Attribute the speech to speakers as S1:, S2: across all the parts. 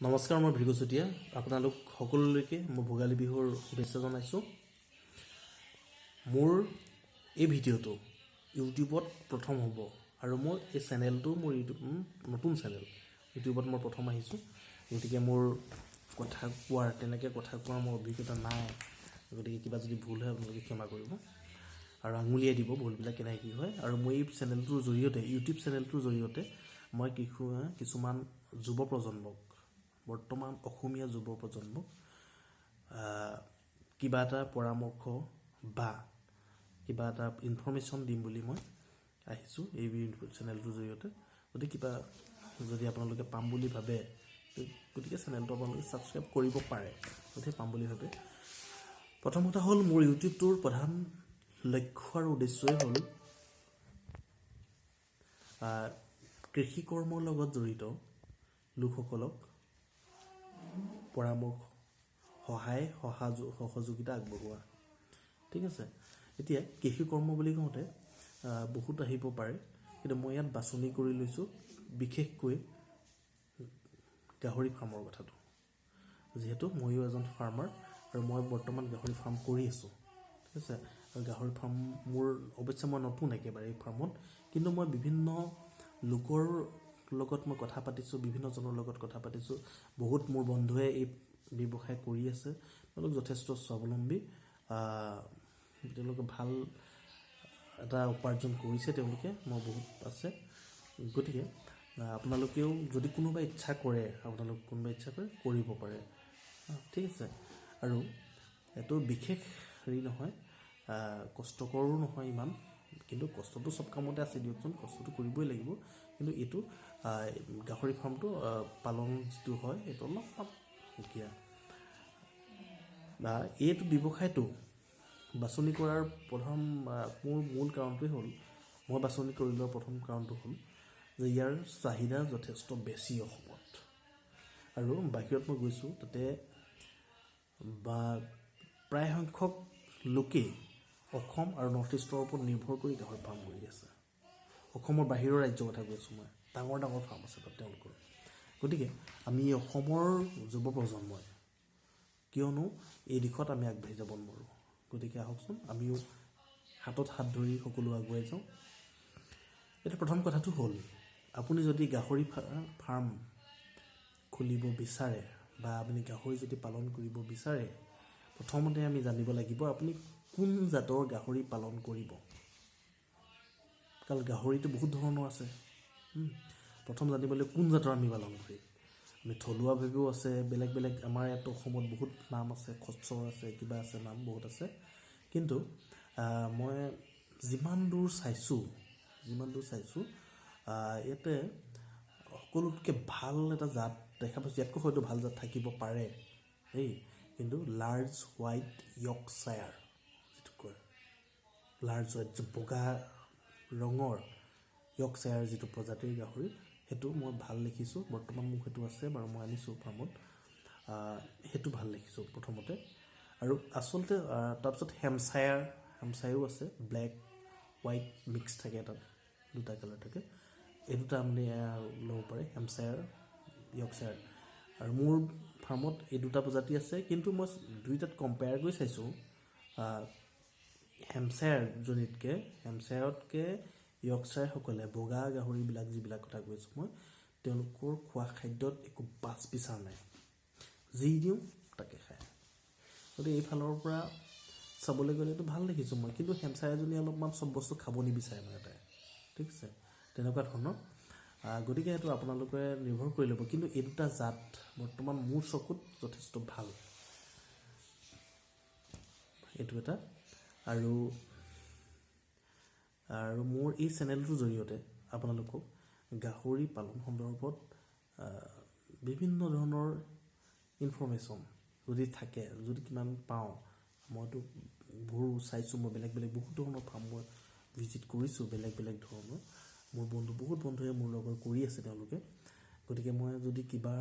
S1: নমস্কাৰ, মই ভৃগুচুতীয়া। আপোনালোক সকলোলৈকে মই ভোগালী বিহুৰ শুভেচ্ছা জনাইছোঁ। মোৰ এই ভিডিঅ'টো ইউটিউবত প্ৰথম হ'ব আৰু মোৰ এই চেনেলটো মোৰ নতুন চেনেল ইউটিউবত মই প্ৰথম আহিছোঁ। গতিকে মোৰ কথা কোৱাৰ মোৰ অভিজ্ঞতা নাই। গতিকে কিবা যদি ভুল হয় আপোনালোকে ক্ষমা কৰিব আৰু আঙুলিয়াই দিব ভুলবিলাক কেনেকৈ কি হয়। আৰু মই এই চেনেলটোৰ জৰিয়তে ইউটিউব চেনেলটোৰ জৰিয়তে মই কিছুমান যুৱ প্ৰজন্মক, বৰ্তমান অসমীয়া যুৱ প্ৰজন্মক কিবা এটা পৰামৰ্শ বা কিবা এটা ইনফৰ্মেশ্যন দিম বুলি মই আহিছোঁ এই চেনেলটোৰ জৰিয়তে। গতিকে কিবা যদি আপোনালোকে পাম বুলি ভাবে, গতিকে চেনেলটো আপোনালোকে ছাবস্ক্ৰাইব কৰিব পাৰে। গতিকে পাম বুলি ভাবে। প্ৰথম কথা হ'ল, মোৰ ইউটিউবটোৰ প্ৰধান লক্ষ্য আৰু উদ্দেশ্যই হ'ল কৃষি কৰ্মৰ লগত জড়িত লোকসকলক পৰামৰ্শ, সহযোগিতা আগবঢ়োৱা। ঠিক আছে। এতিয়া কৃষি কৰ্ম বুলি কওঁতে বহুত আহিব পাৰে, কিন্তু মই ইয়াত বাছনি কৰি লৈছোঁ বিশেষকৈ গাহৰি ফাৰ্মৰ কথাটো। যিহেতু ময়ো এজন ফাৰ্মাৰ আৰু মই বৰ্তমান গাহৰি ফাৰ্ম কৰি আছোঁ। ঠিক আছে। আৰু গাহৰি ফাৰ্ম মোৰ অৱশ্যে মই নতুন একেবাৰে এই ফাৰ্মত, কিন্তু মই বিভিন্ন লোকৰ লগত মই কথা পাতিছোঁ, বিভিন্নজনৰ লগত কথা পাতিছোঁ। বহুত মোৰ বন্ধুৱে এই ব্যৱসায় কৰি আছে। তেওঁলোক যথেষ্ট স্বাৱলম্বী, তেওঁলোকে ভাল এটা উপাৰ্জন কৰিছে তেওঁলোকে, মই বহুত আছে। গতিকে আপোনালোকেও যদি কোনোবাই ইচ্ছা কৰে কৰিব পাৰে। ঠিক আছে। আৰু এইটো বিশেষ হেৰি নহয়, কষ্টকৰো নহয় ইমান, কিন্তু কষ্টটো চব কামতে আছে দিয়কচোন, কষ্টটো কৰিবই লাগিব। কিন্তু এইটো গাহৰি ফাৰ্মটো পালন যিটো হয় এইটো অলপমান সুকীয়া। এইটো ব্যৱসায়টো বাছনি কৰাৰ মোৰ মূল কাৰণটোৱে হ'ল, মই বাছনি কৰি লোৱাৰ প্ৰথম কাৰণটো হ'ল যে ইয়াৰ চাহিদা যথেষ্ট বেছি অসমত। আৰু বাহিৰত মই গৈছোঁ, তাতে প্ৰায় সংখ্যক লোকেই অসম আৰু নৰ্থ ইষ্টৰ ওপৰত নিৰ্ভৰ কৰি গাহৰি ফাৰ্ম কৰি আছে। অসমৰ বাহিৰৰ ৰাজ্যৰ কথা কৈছোঁ মই, ডাঙৰ ডাঙৰ ফাৰ্ম আছে তাত তেওঁলোকৰ। গতিকে আমি অসমৰ যুৱ প্ৰজন্মই কিয়নো এই দিশত আমি আগবাঢ়ি যাব নোৱাৰোঁ। গতিকে আহকচোন আমিও হাতত হাত ধৰি সকলো আগুৱাই যাওঁ। এতিয়া প্ৰথম কথাটো হ'ল, আপুনি যদি গাহৰি ফাৰ্ম খুলিব বিচাৰে বা আপুনি গাহৰি যদি পালন কৰিব বিচাৰে, প্ৰথমতে আমি জানিব লাগিব আপুনি কোন জাতৰ গাহৰি পালন কৰিব। কাৰণ গাহৰিটো বহুত ধৰণৰ আছে। প্ৰথম জানিব লাগিব কোন জাতৰ আমি পালন কৰিম। আমি থলুৱাভাৱেও আছে, বেলেগ বেলেগ আমাৰ ইয়াত অসমত বহুত নাম আছে, খচ্চৰ আছে, কিবা আছে, নাম বহুত আছে। কিন্তু মই যিমান দূৰ চাইছোঁ ইয়াতে সকলোতকৈ ভাল এটা জাত দেখা পাইছোঁ। ইয়াতকৈ হয়তো ভাল জাত থাকিব পাৰে দেই, কিন্তু লাৰ্জ হোৱাইট য়ৰ্কশ্বায়াৰ যিটো কয়, লাৰ্জ হোৱাইট বগা ৰঙৰ য়ৰ্কশ্বায়াৰ যিটো প্ৰজাতিৰ গাহৰি, সেইটো মই ভাল দেখিছোঁ। বৰ্তমান মোক সেইটো আছে বাৰু, মই আনিছোঁ ফাৰ্মত। সেইটো ভাল দেখিছোঁ প্ৰথমতে। আৰু আচলতে তাৰপিছত হেমশ্বায়াৰো আছে, ব্লেক হোৱাইট মিক্স থাকে, তাত দুটা কালাৰ থাকে। এই দুটা আপুনি ল'ব পাৰে, হেমশ্বায়াৰ, য়ৰ্কশ্বায়াৰ। আৰু মোৰ ফাৰ্মত এই দুটা প্ৰজাতি আছে, কিন্তু মই দুইটাত কম্পেয়াৰ কৰি চাইছোঁ। হেমশ্বায়াৰতকৈ য়ৰ্কশ্বায়াৰসকলে বগা গাহৰিবিলাক যিবিলাক কথা কৈছোঁ মই, তেওঁলোকৰ খোৱা খাদ্যত একো বাছ বিচাৰ নাই, যি দিওঁ তাকে খায়। গতিকে এইফালৰ পৰা চাবলৈ গ'লেতো ভাল দেখিছোঁ মই। কিন্তু হেমশ্বায়াৰজনী অলপমান চব বস্তু খাব নিবিচাৰে মানে তাই। ঠিক আছে, তেনেকুৱা ধৰণৰ। গতিকে এইটো আপোনালোকে নিৰ্ভৰ কৰি ল'ব। কিন্তু এই দুটা জাত বৰ্তমান মোৰ চকুত যথেষ্ট ভাল, এইটো এটা। আৰু মোৰ এই চেনেলটোৰ জৰিয়তে আপোনালোকক গাহৰি পালন সন্দৰ্ভত বিভিন্ন ধৰণৰ ইনফৰ্মেশ্যন যদি থাকে, যদি কিমান পাওঁ, মইতো চাইছোঁ, মই বেলেগ বেলেগ বহুত ধৰণৰ ফাৰ্ম মই ভিজিট কৰিছোঁ, বেলেগ বেলেগ ধৰণৰ। মোৰ বহুত বন্ধুৱে মোৰ লগত কৰি আছে তেওঁলোকে। গতিকে মই যদি কিবা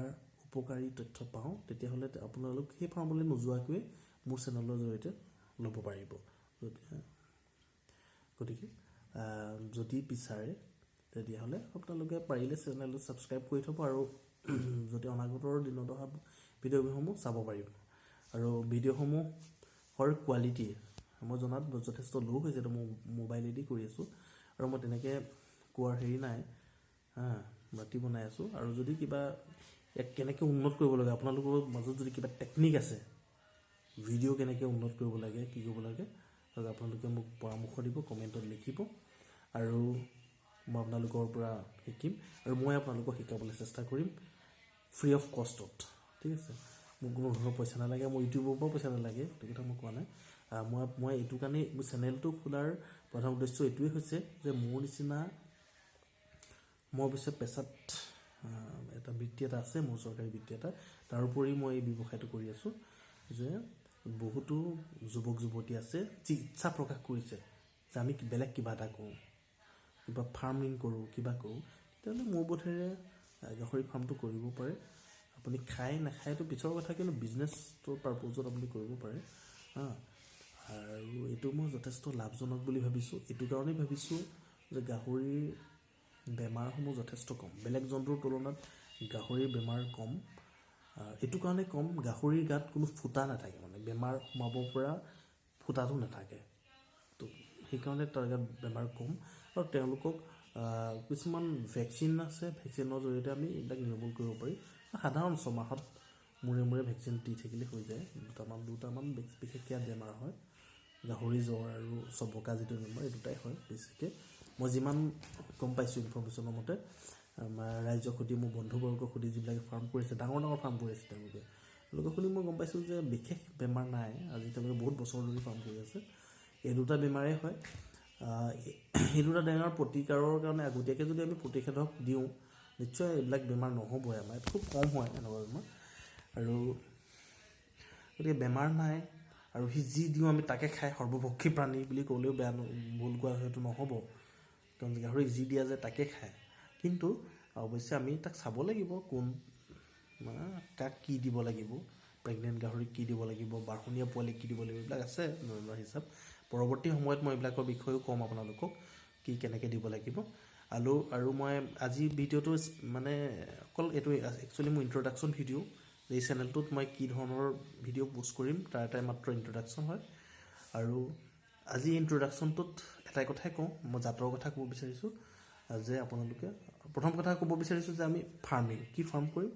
S1: উপকাৰী তথ্য পাওঁ, তেতিয়াহ'লে আপোনালোক সেই ফাৰ্মলৈ নোযোৱাকৈ মোৰ চেনেলৰ জৰিয়তে ল'ব পাৰিব। গতিকে যদি বিচাৰে তেতিয়াহ'লে আপোনালোকে পাৰিলে চেনেলটো ছাবস্ক্ৰাইব কৰি থ'ব আৰু যদি অনাগতৰ দিনত অহা ভিডিঅ'সমূহ চাব পাৰিব। আৰু ভিডিঅ'সমূহৰ কোৱালিটি মই জনাত যথেষ্ট ল' হৈছে, তো মই মোবাইলেদি কৰি আছোঁ আৰু মই তেনেকৈ কোৱাৰ হেৰি নাই ৰাতি বনাই আছোঁ। আৰু যদি কিবা ইয়াক কেনেকৈ উন্নত কৰিব লাগে, আপোনালোকৰ মাজত যদি কিবা টেকনিক আছে ভিডিঅ' কেনেকৈ উন্নত কৰিব লাগে, কি কৰিব লাগে, আৰু আপোনালোকে মোক পৰামৰ্শ দিব, কমেণ্টত লিখিব আৰু মই আপোনালোকৰ পৰা শিকিম আৰু মই আপোনালোকক শিকাবলৈ চেষ্টা কৰিম ফ্ৰী অফ কষ্টত। ঠিক আছে, মোক কোনো ধৰণৰ পইচা নালাগে, মোৰ ইউটিউবৰ পৰাও পইচা নালাগে, সেইটো কথা মই কোৱা নাই। মই এইটো কাৰণেই মোৰ চেনেলটো খোলাৰ প্ৰধান উদ্দেশ্য এইটোৱেই হৈছে যে মোৰ নিচিনা মই অৱশ্যে পেছাত এটা বৃত্তি এটা আছে, মোৰ চৰকাৰী বৃত্তি এটা, তাৰোপৰি মই এই ব্যৱসায়টো কৰি আছোঁ যে বহুতো যুৱক যুৱতী আছে যি ইচ্ছা প্ৰকাশ কৰিছে যে আমি বেলেগ কিবা এটা কৰোঁ, কিবা ফাৰ্মিং কৰোঁ, কিবা কৰোঁ, তেতিয়াহ'লে মোৰ বোধেৰে গাহৰি ফাৰ্মটো কৰিব পাৰে। আপুনি খায় নাখায়তো পিছৰ কথা, কিন্তু বিজনেছটোৰ পাৰপ'জত আপুনি কৰিব পাৰে। আৰু এইটো মই যথেষ্ট লাভজনক বুলি ভাবিছোঁ। এইটো কাৰণেই ভাবিছোঁ যে গাহৰিৰ বেমাৰসমূহ যথেষ্ট কম, বেলেগ জন্তুৰ তুলনাত গাহৰিৰ বেমাৰ কম। এইটো কাৰণে কম, গাহৰিৰ গাত কোনো ফুটা নাথাকে, মানে বেমাৰ সোমাব পৰা ফুটাটো নাথাকে, তো সেইকাৰণে তাৰ গাত বেমাৰ কম। আৰু তেওঁলোকক কিছুমান ভেকচিন আছে, ভেকচিনৰ জৰিয়তে আমি এইবিলাক নিৰ্মূল কৰিব পাৰি। সাধাৰণ 6 মাহত মূৰে মূৰে ভেকচিন দি থাকিলে হৈ যায়। দুটামান বিশেষকৈ বেমাৰ হয়, গাহৰি জ্বৰ আৰু চবকা যিটো বেমাৰ, এই দুটাই হয় বেছিকৈ। মই যিমান গম পাইছোঁ ইনফৰ্মেশ্যনৰ মতে, আমাৰ ৰাইজক সুধি, মোৰ বন্ধুবৰ্গক সুধি, যিবিলাকে ফাৰ্ম কৰিছে, ডাঙৰ ডাঙৰ ফাৰ্ম কৰি আছে তেওঁলোকে শুনি মই গম পাইছোঁ যে বিশেষ বেমাৰ নাই। আজি তেওঁলোকে বহুত বছৰ ধৰি ফাৰ্ম কৰি আছে। এই দুটা বেমাৰেই হয়। এই দুটা বেমাৰ প্ৰতিকাৰৰ কাৰণে আগতীয়াকৈ যদি আমি প্ৰতিষেধক দিওঁ, নিশ্চয় এইবিলাক বেমাৰ নহ'বই, আমাৰ খুব কম হয় এনেকুৱা বেমাৰ। আৰু গতিকে বেমাৰ নাই, আৰু সি যি দিওঁ আমি তাকে খাই সৰ্বভক্ষী প্ৰাণী বুলি ক'লেও বেয়া ভুল কোৱা হয়তো নহ'ব, কাৰণ গাহৰিক যি দিয়া যায় তাকে খায়। কিন্তু অৱশ্যে আমি তাক চাব লাগিব, কোন কাক কি দিব লাগিব, প্ৰেগনেণ্ট গাহৰিক কি দিব লাগিব, বাঢ়নীয়া পোৱালিক কি দিব লাগিব, এইবিলাক আছে হিচাপ। পৰৱৰ্তী সময়ত মই এইবিলাকৰ বিষয়েও ক'ম আপোনালোকক, কি কেনেকৈ দিব লাগিব। আৰু মই আজি ভিডিঅ'টো মানে অকল এইটো একচুৱেলি মোৰ ইণ্ট্ৰডাকশ্যন ভিডিঅ'। এই চেনেলটোত মই কি ধৰণৰ ভিডিঅ' প'ষ্ট কৰিম তাৰ এটাই মাত্ৰ ইণ্ট্ৰডাকশ্যন হয়। আৰু আজি ইণ্ট্ৰডাকশ্যনটোত এটাই কথাই কওঁ, মই জাতৰ কথা ক'ব বিচাৰিছোঁ যে আপোনালোকে প্ৰথম কথা ক'ব বিচাৰিছোঁ যে আমি ফাৰ্মিং, কি ফাৰ্ম কৰিম,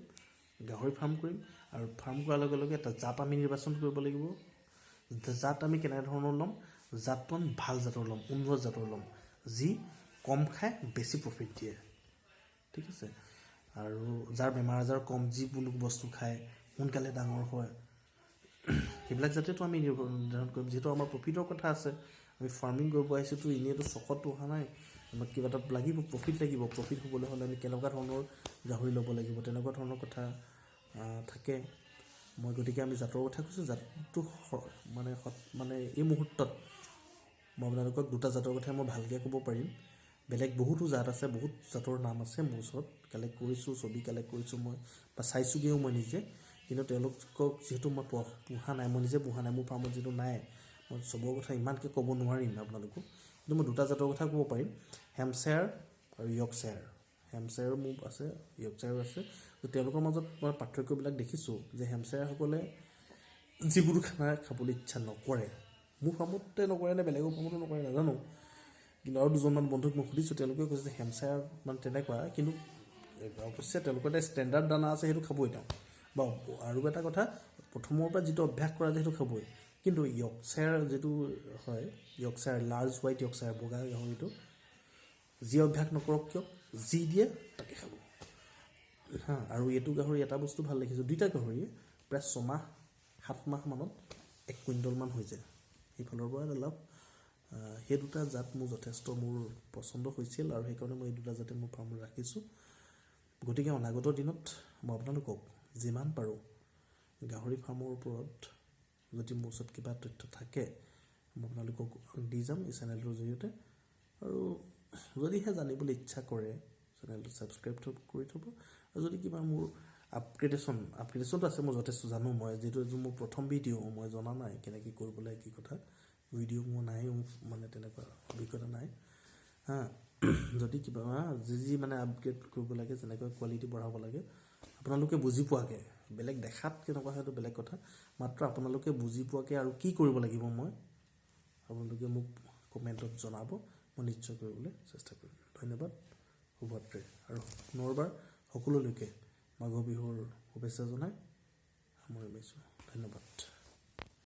S1: গাহৰি ফাৰ্ম কৰিম। আৰু ফাৰ্ম কৰাৰ লগে লগে এটা জাত আমি নিৰ্বাচন কৰিব লাগিব। জাত আমি কেনেধৰণৰ ল'ম, জাতটো আমি ভাল জাতৰ ল'ম, উন্নত জাতৰ ল'ম, যি কম খাই বেছি প্ৰফিট দিয়ে। ঠিক আছে, আৰু যাৰ বেমাৰ আজাৰ কম, যিকোনো বস্তু খায় সোনকালে ডাঙৰ হয়, সেইবিলাক জাতেতো আমি নিৰ্ধাৰণ কৰিম। যিহেতু আমাৰ প্ৰফিটৰ কথা আছে, আমি ফাৰ্মিং কৰিব আহিছোঁতো, এনেইতো চখতো অহা নাই, আমাক কিবা এটা লাগিব, প্ৰফিট লাগিব। প্ৰফিট হ'বলৈ হ'লে আমি কেনেকুৱা ধৰণৰ গাহৰি ল'ব লাগিব, তেনেকুৱা ধৰণৰ কথা থাকে। মই গতিকে আমি জাতৰ কথা কৈছোঁ। জাতটো মানে এই মুহূৰ্তত মই আপোনালোকক দুটা জাতৰ কথাই মই ভালকৈ ক'ব পাৰিম। বেলেগ বহুতো জাত আছে, বহুত জাতৰ নাম আছে মোৰ ওচৰত, কালেক্ট কৰিছোঁ, ছবি কালেক্ট কৰিছোঁ মই, বা চাইছোগৈও মই নিজে। কিন্তু তেওঁলোকক যিহেতু মই পোহা নাই, মই নিজে পোহা নাই, মোৰ ফাৰ্মত যিহেতু নাই, মই চবৰ কথা ইমানকৈ ক'ব নোৱাৰিম আপোনালোকক। কিন্তু মই দুটা জাতৰ কথা ক'ব পাৰিম, হেম্পশ্বায়াৰ আৰু য়ৰ্কশ্বায়াৰ। হেম্পশ্বায়াৰো মোৰ আছে, য়ৰ্কশ্বায়াৰো আছে। তো তেওঁলোকৰ মাজত মই পাৰ্থক্যবিলাক দেখিছোঁ যে হেম্পশ্বায়াৰসকলে যিবোৰ খানা খাবলৈ ইচ্ছা নকৰে, মোৰ ফাৰ্মতে নকৰে নে বেলেগৰ ফাৰ্মতো নকৰে নাজানো, কিন্তু আৰু দুজনমান বন্ধুক মই সুধিছোঁ, তেওঁলোকে কৈছে যে হেম্পশ্বায়াৰ মানে তেনেকুৱা। কিন্তু অৱশ্যে তেওঁলোকৰ এটা ষ্টেণ্ডাৰ্ড দানা আছে, সেইটো খাবই তেওঁ। বা আৰু এটা কথা, প্ৰথমৰ পৰা যিটো অভ্যাস কৰা যায় সেইটো খাবই। কিন্তু য়ৰ্কশ্বায়াৰ যিটো হয়, য়ৰ্কশ্বায়াৰ লাৰ্জ হোৱাইট য়ৰ্কশ্বায়াৰ, বগা গাহৰিটো, যি অভ্যাস নকৰক কিয়, যি দিয়ে তাকে খাব। আৰু এইটো গাহৰি এটা বস্তু ভাল দেখিছোঁ, দুইটা গাহৰিয়ে প্ৰায় 6-7 মাহমানত 1 কুইণ্টলমান হৈ যায়। সেইফালৰ পৰা লাভ। সেই দুটা জাত মোৰ যথেষ্ট পচন্দ হৈছিল, আৰু সেইকাৰণে মই এই দুটা জাতে মোৰ ফাৰ্মত ৰাখিছোঁ। গতিকে অনাগত দিনত মই আপোনালোকক যিমান পাৰোঁ গাহৰি ফাৰ্মৰ ওপৰত যদি মোৰ ওচৰত কিবা তথ্য থাকে, মই আপোনালোকক দি যাম এই চেনেলটোৰ জৰিয়তে। আৰু যদিহে জানিবলৈ ইচ্ছা কৰে, চেনেলটো ছাবস্ক্ৰাইব কৰি থ'ব। আৰু যদি কিবা মোৰ আপগ্ৰেডেশ্যনটো আছে, মই যথেষ্ট জানো, মই যিটো মোৰ প্ৰথম ভিডিঅ', মই জনা নাই কেনেকৈ কৰিব লাগে, কি কথা, ভিডিঅ' মোৰ নাই, মানে তেনেকুৱা অভিজ্ঞতা নাই। যদি কিবা যি মানে আপগ্ৰেড কৰিব লাগে, যেনেকৈ কোৱালিটি বঢ়াব লাগে, আপোনালোকে বুজি পোৱাকৈ, বেলেগ দেখাত কেনেকুৱা সেইটো বেলেগ কথা, মাত্ৰ আপোনালোকে বুজি পোৱাকৈ আৰু কি কৰিব লাগিব মই আপোনালোকে মোক কমেণ্টত জনাব, মই নিশ্চয় কৰিবলৈ চেষ্টা কৰিম। ধন্যবাদ, শুভৰাত্ৰি। আৰু পুনৰবাৰ সকলোলৈকে মাঘৰ বিহুৰ শুভেচ্ছা জনাই সামৰি মাৰিছোঁ। ধন্যবাদ।